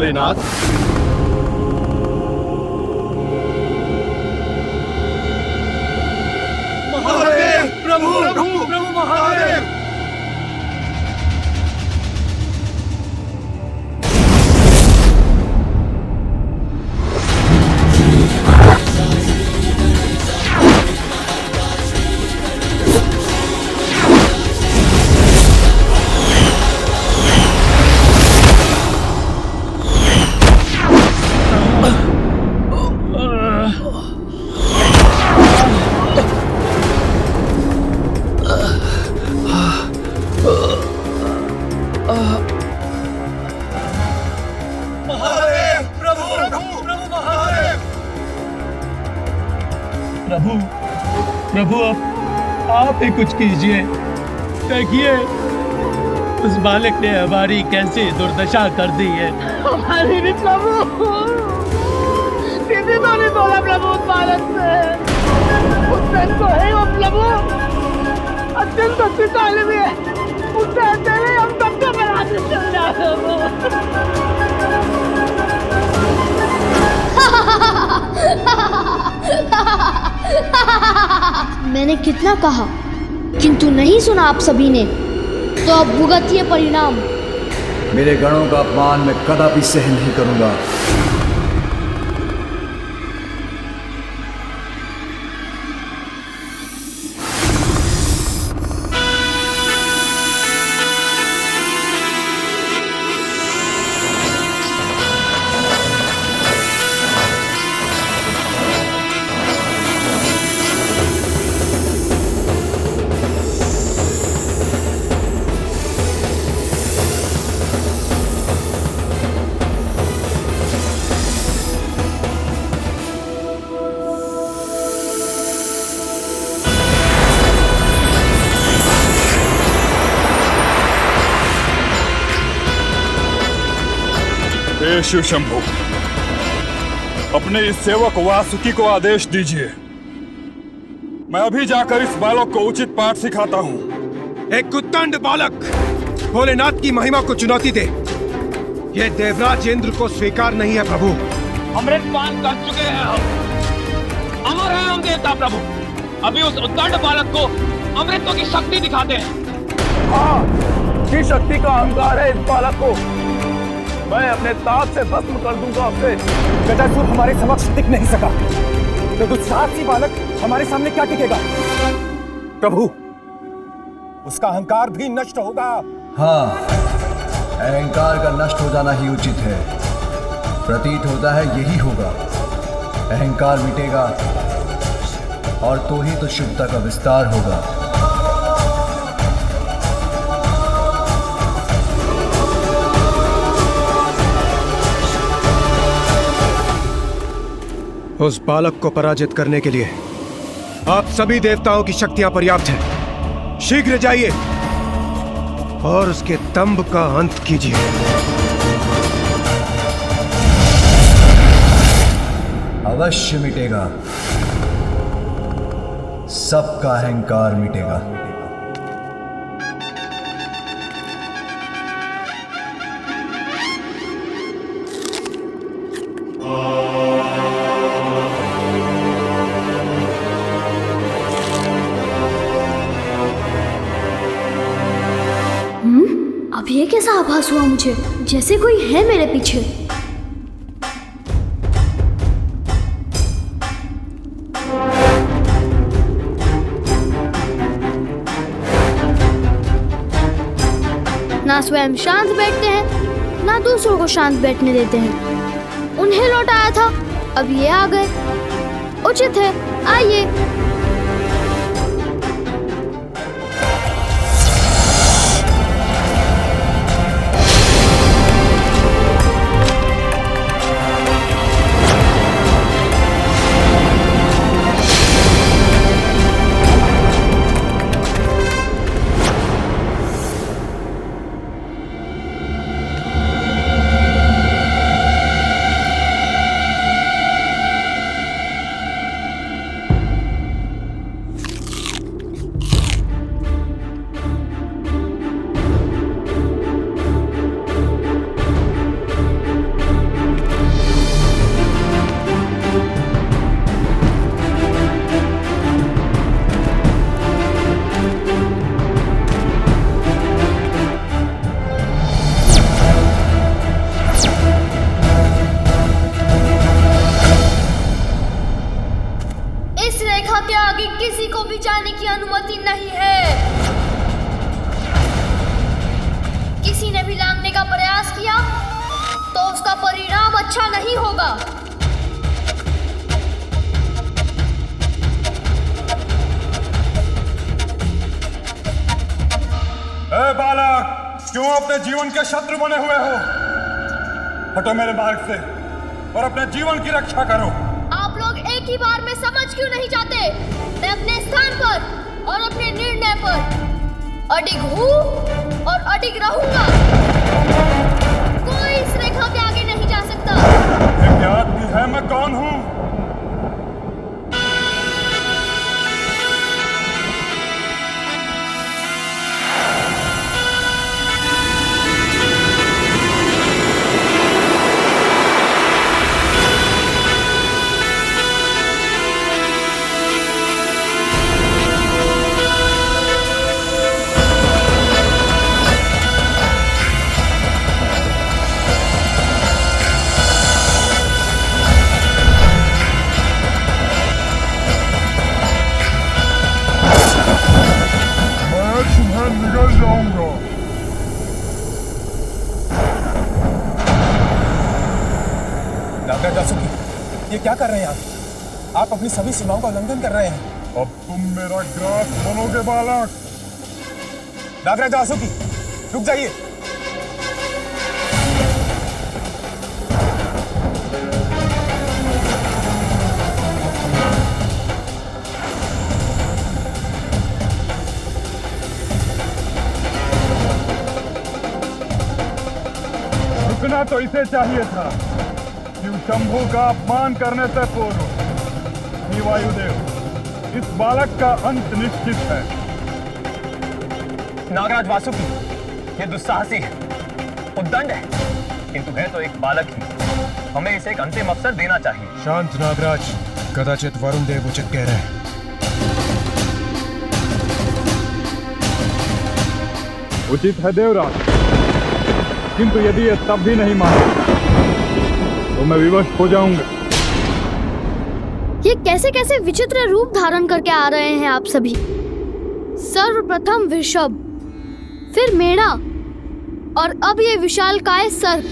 भोलेनाथ। महादेव! प्रभु प्रभु प्रभु महादेव! प्रभु आप ही कुछ कीजिए। देखिए उस बालक ने हमारी कैसी दुर्दशा कर दी है। हमारी भी प्रभु, किसी तो नहीं बोला प्रभु उस बालक से। उससे तो है वो प्रभु, अत्यंत शक्तिशाली भी है। उससे अकेले हम सबको बना दे चल मैंने कितना कहा किंतु नहीं सुना आप सभी ने, तो अब भुगतिए परिणाम। मेरे गणों का अपमान मैं कदापि सहन नहीं करूंगा। शिव शंभु, अपने इस सेवक वासुकी को आदेश दीजिए। मैं अभी जाकर इस बालक को उचित पाठ सिखाता हूँ। एक उद्दंड बालक भोलेनाथ की महिमा को चुनौती दे, यह देवराज इंद्र को स्वीकार नहीं है प्रभु। अमृतपान कर चुके हैं हम, अमर हैं हम देवता प्रभु। अभी उस उद्दंड बालक को अमृतों की शक्ति दिखाते हैं। हाँ, की शक्ति का अहंकार है इस बालक को। मैं अपने ताप से भस्म कर दूंगा उसे। गजासुर हमारे समक्ष टिक नहीं सका, तो दुस्साहसी बालक हमारे सामने क्या टिकेगा? प्रभु, उसका अहंकार भी नष्ट होगा। हाँ, अहंकार का नष्ट हो जाना ही उचित है। प्रतीत होता है यही होगा। अहंकार मिटेगा और तो ही तो शुभता का विस्तार होगा। उस बालक को पराजित करने के लिए आप सभी देवताओं की शक्तियां पर्याप्त हैं। शीघ्र जाइए और उसके दंभ का अंत कीजिए। अवश्य मिटेगा, सबका अहंकार मिटेगा। अब ये कैसा आभास हुआ मुझे, जैसे कोई है मेरे पीछे। ना स्वयं शांत बैठते हैं, ना दूसरों को शांत बैठने देते हैं। उन्हें लौटाया था, अब ये आ गए। उचित है, आइए। रेखा के आगे किसी को भी जाने की अनुमति नहीं है। किसी ने भी लांघने का प्रयास किया तो उसका परिणाम अच्छा नहीं होगा। ए बालक, क्यों अपने जीवन के शत्रु बने हुए हो? हटो मेरे मार्ग से और अपने जीवन की रक्षा करो। आप लोग एक ही बार में समझ क्यों नहीं जाते? मैं अपने स्थान पर और अपने निर्णय पर अडिग हूँ और अडिग रहूंगा। कोई इस रेखा के आगे नहीं जा सकता। ये ज्ञात भी है मैं कौन हूँ? निकल जाऊंगा। नागराज वासुकी, ये क्या कर रहे हैं आप अपनी सभी सीमाओं का उल्लंघन कर रहे हैं। अब तुम मेरा ग्रास बनोगे बालक। नागराज वासुकी, रुक जाइए। रुकना तो इसे चाहिए था। शिव शंभू का अपमान करने से पूर्व हे वायुदेव, इस बालक का अंत निश्चित है। नागराज वासुकी, ये दुस्साहसी है, उद्दंड है, किंतु है तो एक बालक ही। हमें इसे एक अंतिम अवसर देना चाहिए। शांत नागराज, कदाचित वरुण देव उचित कह रहे हैं। उचित है देवराज, किंतु यदि ये तब भी नहीं माने तो मैं विवश हो जाऊंगा। ये कैसे कैसे विचित्र रूप धारण करके आ रहे हैं आप सभी। सर्वप्रथम वृषभ, फिर मेढ़ा और अब ये विशालकाय सर्प।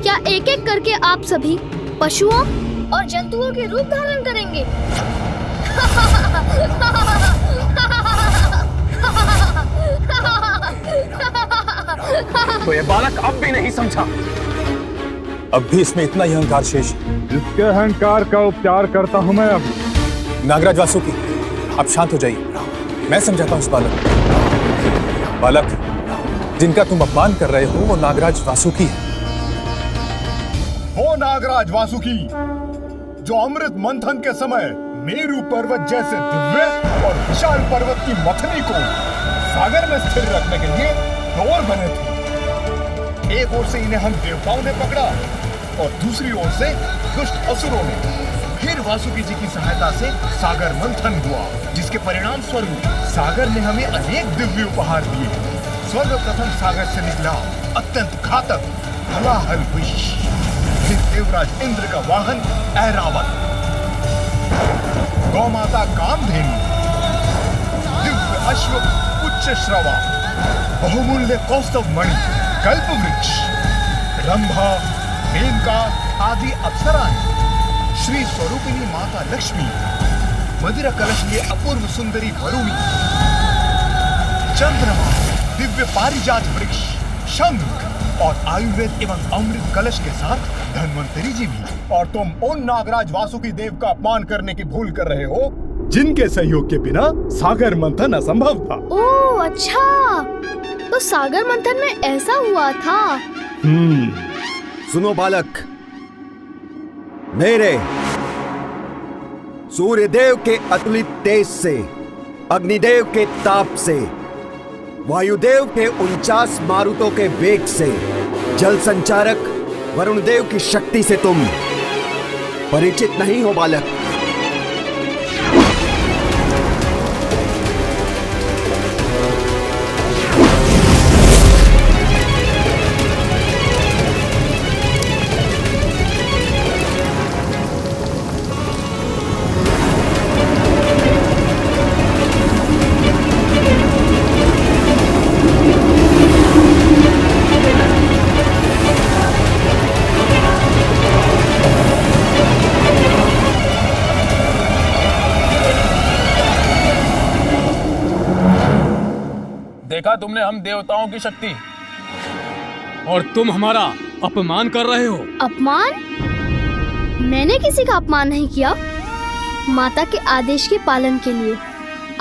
क्या एक एक करके आप सभी पशुओं और जंतुओं के रूप धारण करेंगे? तो ये बालक अब भी नहीं समझा। अब भी इसमें इतना ही अहंकार शेष है। इसके अहंकार का उपचार करता हूं मैं अब। नागराज वासुकी, आप शांत हो जाइए, मैं समझाता हूं इस बालक। जिनका तुम अपमान कर रहे हो वो नागराज वासुकी है। वो नागराज वासुकी जो अमृत मंथन के समय मेरू पर्वत जैसे दिव्य और विशाल पर्वत की मथनी को सागर में स्थिर रखने के लिए डोर बने थे। एक ओर से इन्हें हम देवताओं ने पकड़ा और दूसरी ओर से दुष्ट असुरों ने। फिर वासुकी जी की सहायता से सागर मंथन हुआ, जिसके परिणाम स्वरूप सागर ने हमें अनेक दिव्य उपहार दिए। सर्वप्रथम सागर से निकला अत्यंत घातक हलाहल विष, फिर देवराज इंद्र का वाहन ऐरावत, गौमाता कामधेनु, दिव्य अश्व उच्च श्रवा, बहुमूल्य कौस्तव मणि, कल्प वृक्ष, रंभा, मेनका आदि अप्सराएं, श्री स्वरूपिणी माता लक्ष्मी, मदिरा कलश लिए अपूर्व सुंदरी वरुणी, चंद्रमा, दिव्य पारिजात वृक्ष, शंख और आयुर्वेद एवं अमृत कलश के साथ धन्वंतरी जी भी। और तुम उन नागराज वासुकी देव का अपमान करने की भूल कर रहे हो जिनके सहयोग के बिना सागर मंथन असंभव था। ओह अच्छा, तो सागर मंथन में ऐसा हुआ था। सुनो बालक, मेरे सूर्यदेव के अतुलित तेज से, अग्निदेव के ताप से, वायुदेव के 49 मारुतों के वेग से, जल संचारक वरुण देव की शक्ति से तुम परिचित नहीं हो बालक। देखा तुमने हम देवताओं की शक्ति? और तुम हमारा अपमान कर रहे हो। अपमान? मैंने किसी का अपमान नहीं किया। माता के आदेश के पालन के लिए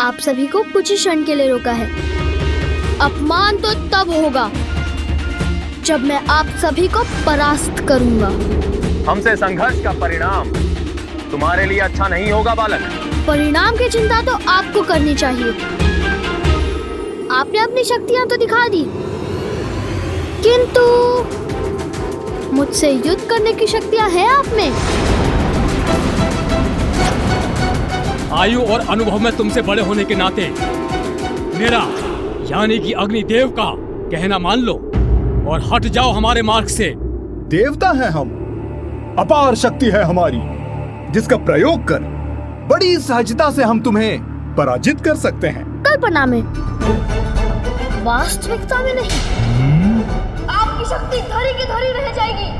आप सभी को कुछ ही क्षण के लिए रोका है। अपमान तो तब होगा जब मैं आप सभी को परास्त करूंगा। हमसे संघर्ष का परिणाम तुम्हारे लिए अच्छा नहीं होगा बालक। परिणाम की चिंता तो आपको करनी चाहिए। आपने अपनी शक्तियां तो दिखा दी, किंतु मुझसे युद्ध करने की शक्तियां हैं आप में। आयु और अनुभव में तुमसे बड़े होने के नाते मेरा यानी कि अग्निदेव का कहना मान लो और हट जाओ हमारे मार्ग से। देवता हैं हम, अपार शक्ति है हमारी, जिसका प्रयोग कर बड़ी सहजता से हम तुम्हें पराजित कर सकते हैं। कल्पना में, वास्तविकता में नहीं। आपकी शक्ति धरी की धरी रह जाएगी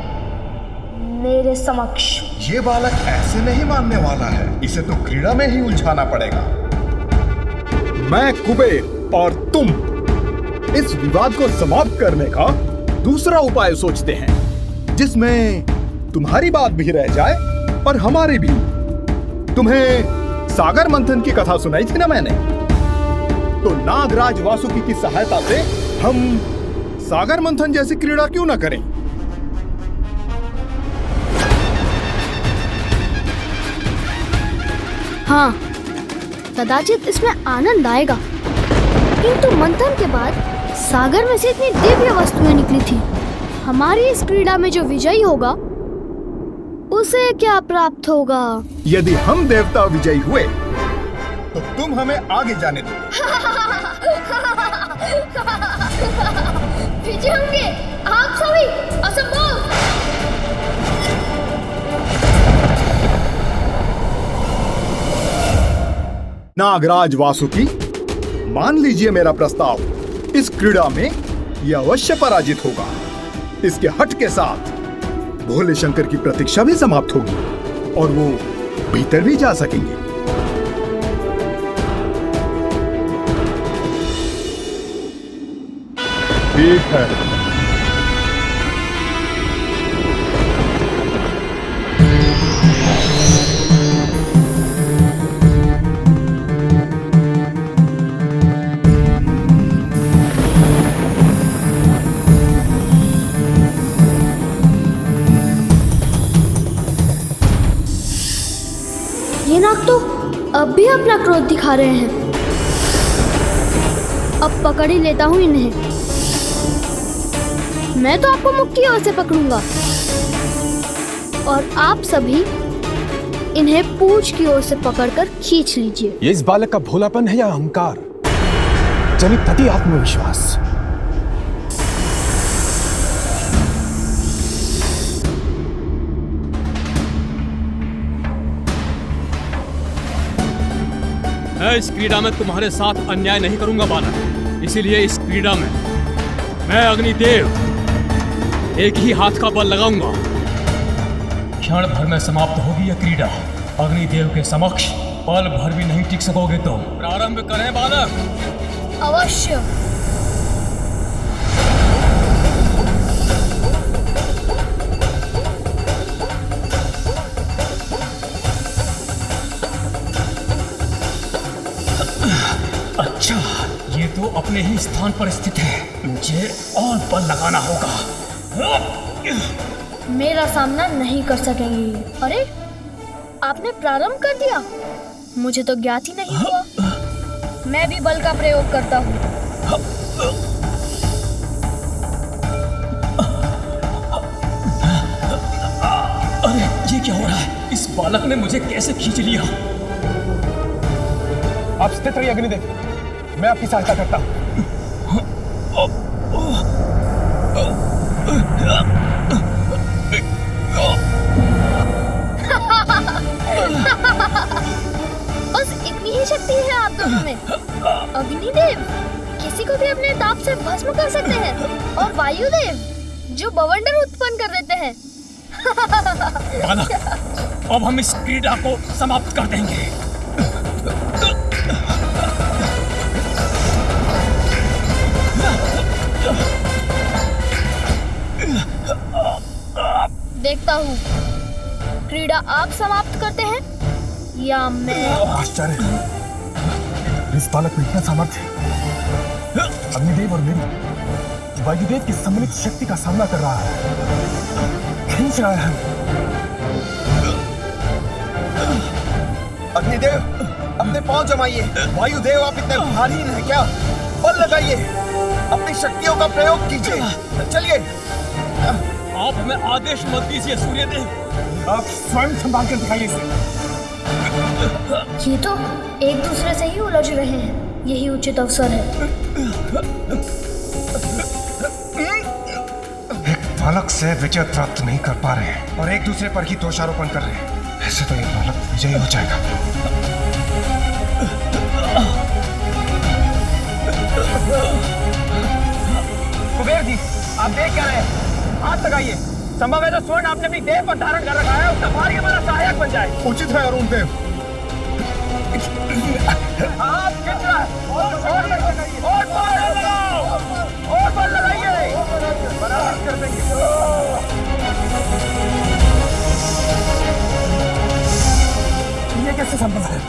मेरे समक्ष। ये बालक ऐसे नहीं मानने वाला है, इसे तो क्रीड़ा में ही उलझाना पड़ेगा। मैं, कुबेर और तुम इस विवाद को समाप्त करने का दूसरा उपाय सोचते हैं, जिसमें तुम्हारी बात भी रह जाए और हमारी भी। तुम्हें सागर मंथन की कथा सुनाई थी ना मैंने, तो नागराज वासुकी की सहायता से हम सागर मंथन जैसी क्रीड़ा क्यों ना करें? हाँ, कदाचित इसमें आनंद आएगा, किंतु मंथन के बाद सागर में से इतनी दिव्य वस्तुएं निकली थी। हमारी इस क्रीड़ा में जो विजयी होगा उसे क्या प्राप्त होगा? यदि हम देवता विजयी हुए तो तुम हमें आगे जाने दो। विजय होंगे आप सभी? असंभव। नागराज वासुकी, मान लीजिए मेरा प्रस्ताव। इस क्रीड़ा में यह अवश्य पराजित होगा। इसके हट के साथ भोले शंकर की प्रतीक्षा भी समाप्त होगी और वो भीतर भी जा सकेंगे। ठीक है। ये नाग तो अब भी अपना क्रोध दिखा रहे हैं। अब पकड़ ही लेता हूँ इन्हें। मैं तो आपको मुख की ओर से पकड़ूंगा और आप सभी इन्हें पूंछ की ओर से पकड़कर खींच लीजिए। ये इस बालक का भोलापन है या अहंकार जनित अति आत्मविश्वास? मैं इस क्रीड़ा में तुम्हारे साथ अन्याय नहीं करूंगा बालक। इसीलिए इस क्रीड़ा में मैं अग्निदेव एक ही हाथ का बल लगाऊंगा। क्षण भर में समाप्त होगी यह क्रीड़ा। अग्निदेव के समक्ष पल भर भी नहीं टिक सकोगे तुम। प्रारंभ करें बालक। अवश्य। अच्छा, ये तो अपने ही स्थान पर स्थित है। मुझे और बल लगाना होगा। मेरा सामना नहीं कर सकेंगे। अरे, आपने प्रारंभ कर दिया, मुझे तो ज्ञात ही नहीं हुआ। मैं भी बल का प्रयोग करता हूँ। अरे, ये क्या हो रहा है? इस बालक ने मुझे कैसे खींच लिया? आप स्थित रहिए अग्निदेव, मैं आपकी सहायता करता हूँ। बस इतनी ही शक्ति है आप दोनों में। अग्निदेव किसी को भी अपने ताप से भस्म कर सकते हैं और वायुदेव जो बवंडर उत्पन्न कर देते हैं। बालक, अब हम इस क्रीड़ा को समाप्त कर देंगे। देखता हूँ क्रीड़ा आप समाप्त करते हैं या मैं। आश्चर्य, इस बालक में इतना सामर्थ्य। अग्निदेव और मेरी वायुदेव की सम्मिलित शक्ति का सामना कर रहा है, खींच रहा है। अग्निदेव, अपने पांव जमाइए। वायुदेव, आप इतने भारी हैं क्या? बल लगाइए, अपनी शक्तियों का प्रयोग कीजिए। चलिए। आप हमें आदेश मत दीजिए सूर्यदेव। आप स्वयं संभाल कर दिखाइए इसे। ये तो एक दूसरे से ही उलझ रहे हैं, यही उचित अवसर है। एक बालक से विजय प्राप्त नहीं कर पा रहे हैं और एक दूसरे पर ही दोषारोपण कर रहे हैं। ऐसे तो ये बालक विजयी हो जाएगा। कुबेर जी, आप देख क्या रहे हैं? हाथ लगाइए। संभव है जो स्वर्ण आपने अपनी देह पर धारण कर रखा है उसका भारी हमारा सहायक बन जाए। उचित है अरुण देव। हाथ खींच रहा है। और बल लगाओ, और बल लगाइए। बराबर कर देंगे। ये कैसे संभव है?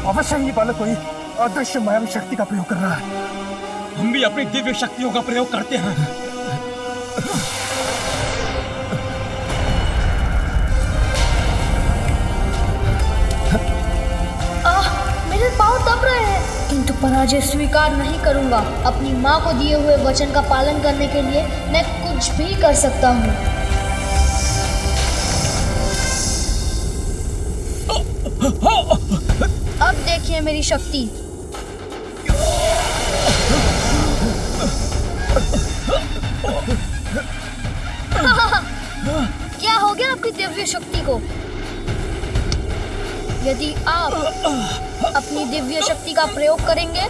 अवश्य ही बालक कोई अदृश्य मायावी शक्ति का प्रयोग कर रहा है। हम भी अपनी दिव्य शक्तियों का प्रयोग करते हैं। मेरे पाँव दब रहे हैं, किंतु पराजय स्वीकार नहीं करूंगा। अपनी माँ को दिए हुए वचन का पालन करने के लिए मैं कुछ भी कर सकता हूँ। अब देखिए मेरी शक्ति। क्या हो गया आपकी दिव्य शक्ति को? यदि आप अपनी दिव्य शक्ति का प्रयोग करेंगे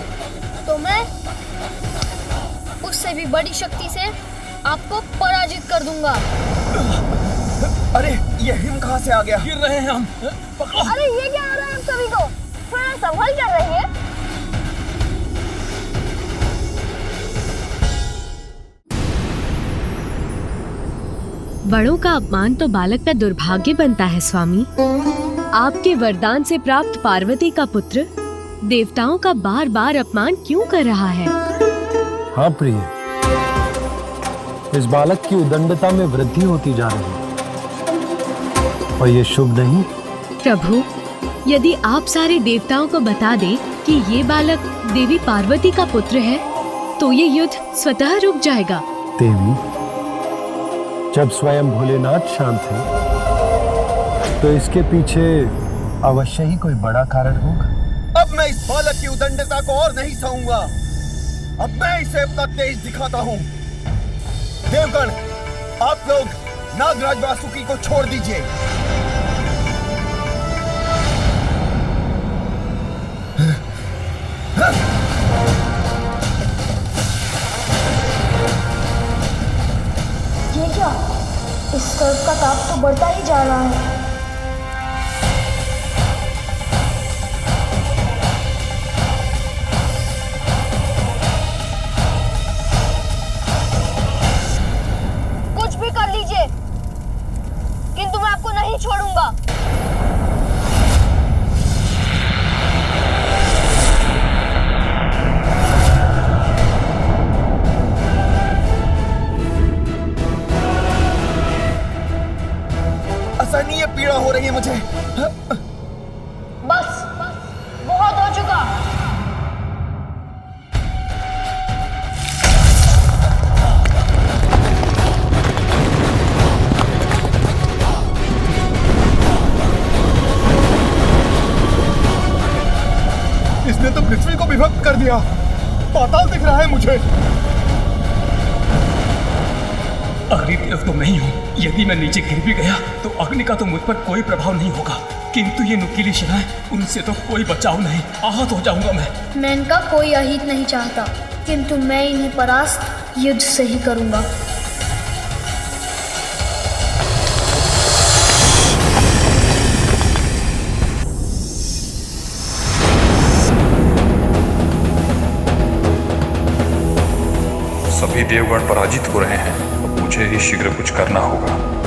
तो मैं उससे भी बड़ी शक्ति से आपको पराजित कर दूंगा। अरे ये हिम कहाँ से आ गया? गिर रहे हैं हम। अरे ये क्या आ रहा है हम सभी को? थोड़ा संभल कर रहिए। बड़ों का अपमान तो बालक का दुर्भाग्य बनता है स्वामी। आपके वरदान से प्राप्त पार्वती का पुत्र देवताओं का बार बार अपमान क्यों कर रहा है? हाँ प्रिय, इस बालक की उदंडता में वृद्धि होती जा रही है और ये शुभ नहीं। प्रभु, यदि आप सारे देवताओं को बता दें कि ये बालक देवी पार्वती का पुत्र है तो ये युद्ध स्वतः रुक जाएगा। देवी, जब स्वयं भोलेनाथ शांत है तो इसके पीछे अवश्य ही कोई बड़ा कारण होगा। अब मैं इस बालक की उदंडता को और नहीं सहूंगा। अब मैं इसे अपना तेज दिखाता हूँ। देवगण, आप लोग नागराज वासुकी को छोड़ दीजिए। ये क्या? इस सर्प का ताप तो बढ़ता ही जा रहा है। कुछ भी कर लीजिए, किंतु मैं आपको नहीं छोड़ूंगा। असहनीय पीड़ा हो रही है मुझे। बस बहुत हो चुका। इसने तो पृथ्वी को विभक्त कर दिया। पाताल दिख रहा है मुझे। अग्निदेव तो नहीं हूँ। यदि मैं नीचे गिर भी गया तो अग्नि का तो मुझ पर कोई प्रभाव नहीं होगा, किंतु ये नुकीली शिलाएं, उनसे तो कोई बचाव नहीं। आहत हो जाऊंगा मैं इनका कोई अहित नहीं चाहता, किंतु मैं इन्हें परास्त युद्ध से ही करूंगा। सभी देवगण पराजित हो रहे हैं, अब मुझे ही शीघ्र कुछ करना होगा।